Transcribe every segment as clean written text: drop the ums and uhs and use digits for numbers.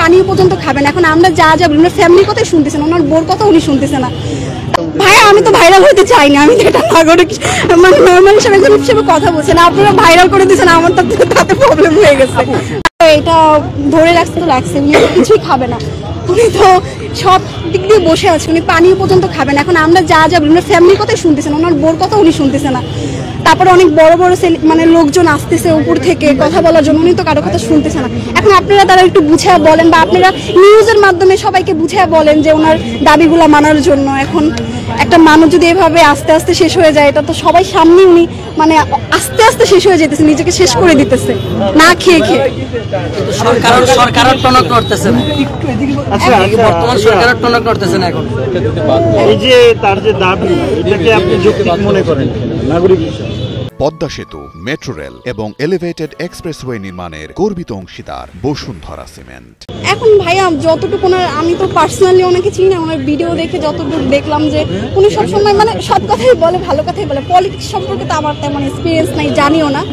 পানিও পর্যন্ত খাবে না। এখন আমরা যা যা বলি ফ্যামিলির কথাই শুনতেছেন, ওনার বোর কথা উনি শুনতেছে না। ভাইয়া আমি তো ভাইরাল হতে চাই না, আমি যেটা নাগরিক মানে নর্মাল হিসেবে কথা বলছেন, আপনারা ভাইরাল করে দিয়েছেন, আমার তাতে প্রবলেম হয়ে গেছে। এটা ধরে রাখতে তো রাখছে, উনি কিছুই খাবে না, উনি তো সব দিক দিয়ে বসে আছে, উনি পানিও পর্যন্ত খাবে না। এখন আমরা যা যা বলি ফ্যামিলির কথাই শুনতেছেন, ওনার বোর কথা উনি শুনতেছে না। তারপরে অনেক বড় বড় মানে লোকজন আসতেছে উপর থেকে কথা বলার জন্য, উনি তো কারো কথা শুনতেছে না। এখন আপনারা তারা একটু বুঝিয়ে বলেন, বা আপনারা নিউজের মাধ্যমে সবাইকে বুঝিয়ে বলেন যে ওনার দাবিগুলো মানার জন্য। এখন একটা মানুষ যদি এভাবে আস্তে আস্তে শেষ হয়ে যায়, এটা তো সবাই সামনে উনি মানে আস্তে আস্তে শেষ হয়ে যেতেছে, নিজেকে শেষ করে দিতেছে না খেয়ে খেয়ে। সরকারের টনক করতেছে না, বর্তমান সরকারের টনক করতেছে না। এখন এই যে তার যে দাবি, এটাকে আপনি যৌক্তিক মনে করেন নাগরিক হিসেবে? পদ্মা সেতু, মেট্রো রেল এবং এলিভেটেড এক্সপ্রেসওয়ে নির্মাণের গর্বিত অংশীদার বসুন্ধরা সিমেন্ট। এখন ভাইয়া যতটুকু আমি তো পার্সোনালি ওনাকে চিনি না, ওনার ভিডিও দেখে যতটুকু দেখলাম যে উনি সবসময় মানে সব কথাই বলে, ভালো কথাই বলে। পলিটিক্স সম্পর্কে তো আমার তেমন এক্সপিরিয়েন্স নাই, জানিও না।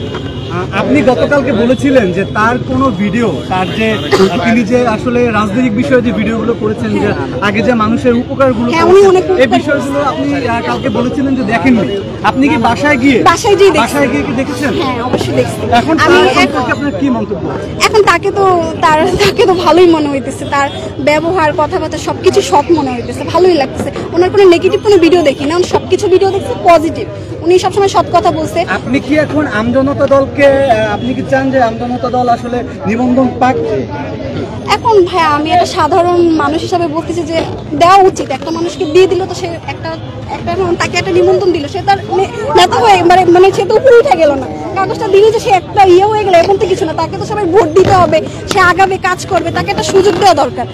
আপনি গতকালকে বলেছিলেন যে তার কোনো ভিডিও, তার যে তিনি যে আসলে রাজনৈতিক বিষয়ে যে ভিডিওগুলো করেছেন, যে আগে যে মানুষের উপকারগুলো, এই বিষয়গুলো আপনি কালকে বলেছিলেন যে দেখেননি। আপনি কি বাসায় গিয়ে কি দেখেছেন? হ্যাঁ, অবশ্যই দেখছি। এখন আপনার কি মন্তব্য? এখন তাকে তো ভালোই মনে হইতেছে, তার ব্যবহার কথাবার্তা সবকিছু সব মনে হইতেছে, ভালোই লাগতেছে। ওনার কোনো নেগেটিভ কোনো ভিডিও দেখি না, সবকিছু ভিডিও দেখছি পজিটিভ। উনি সবসময় সৎ কথা বলছে। আপনি কি এখন আমজনতা দলকে, আপনি কি চান যে আমজনতা দল আসলে নিবন্ধন পাক? এখন ভাইয়া আমি একটা সাধারণ মানুষ হিসাবে বলতেছি যে দেওয়া উচিত। একটা মানুষকে দিয়ে দিল তো সে তাকে একটা নিমন্ত্রণ দিল, সে তার নেতা হয়ে মানে সে তো উপরে উঠে গেল না, কাগজটা দিল যে সে একটা হয়ে গেল, এখন তো কিছু না। তাকে তো সবাই ভোট দিতে হবে, সে আগাবে, কাজ করবে, তাকে একটা সুযোগ দেওয়া দরকার।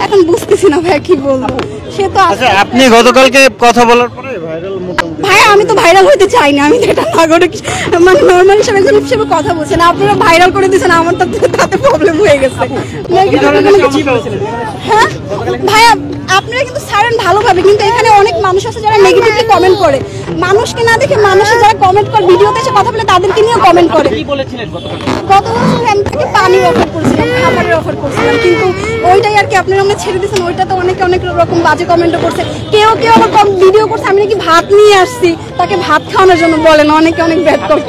এখন বুঝতেছি না ভাইয়া কি বলবো। সে তো আপনি গতকালকে কথা বলার পরে ভাইয়া আমি তো ভাইরাল হতে চাই না, আমি যেটা নাগরিক মানে নর্মাল হিসেবে কথা বলছেন, আপনারা ভাইরাল করে দিয়েছেন, আমার তাতে প্রবলেম হয়ে গেছে। হ্যাঁ ভাইয়া আপনারা কিন্তু ছাড়েন ভালোভাবে, কিন্তু এখানে অনেক মানুষ আছে যারা নেগেটিভলি কমেন্ট করে, মানুষকে না দেখে মানুষের যারা কমেন্ট করে, ভিডিওতে এসে কথা বলে তাদেরকে নিয়ে কমেন্ট করে। আমি থেকে পানির অফার করছিলাম, খাবারের অফার করছিলাম, কিন্তু ওইটাই আর কি আপনারা আমরা ছেড়ে দিয়েছেন। ওইটা তো অনেক রকম বাজে কমেন্টও করছে, কেউ আবার ভিডিও করছে আমি নাকি ভাত নিয়ে আসছি, তাকে ভাত খাওয়ানোর জন্য বলেন, অনেক ব্যাড কমেন্ট।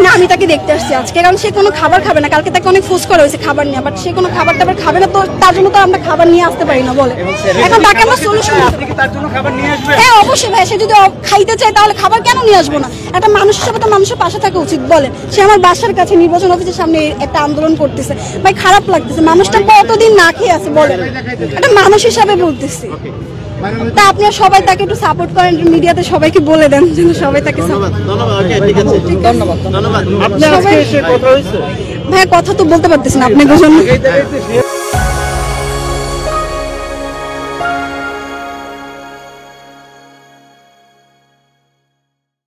না, আমি তাকে দেখতে আসছি আজকে, কারণ সে কোনো খাবার খাবে না। কালকে তাকে অনেক ফোর্স করা হয়েছে খাবার নিয়ে, বাট সে কোনো খাবার টাবার খাবে না, তো তার জন্য তো আমরা খাবার নিয়ে আসতে পারি না বলে। এখন তাকে আমরা সলিউশন, হ্যাঁ অবশ্যই ভাই, সে যদি খাইতে চায় তাহলে খাবার কেন নিয়ে আসবো না? একটা মানুষ হিসেবে তো মানুষের পাশে থাকা উচিত বলেন। সে আমার বাসার কাছে নির্বাচন অফিসের সামনে একটা আন্দোলন করতেছে, ভাই খারাপ লাগতেছে। মানুষটা কতদিন না খেয়ে আছে বলেন, একটা মানুষ হিসাবে বলতেছি। তা আপনারা সবাই তাকে একটু সাপোর্ট করেন, মিডিয়াতে সবাইকে বলে দেন যেন সবাই তাকে ধন্যবাদ। ভাই কথা তো বলতে পারতেছি না আপনাদের জন্য।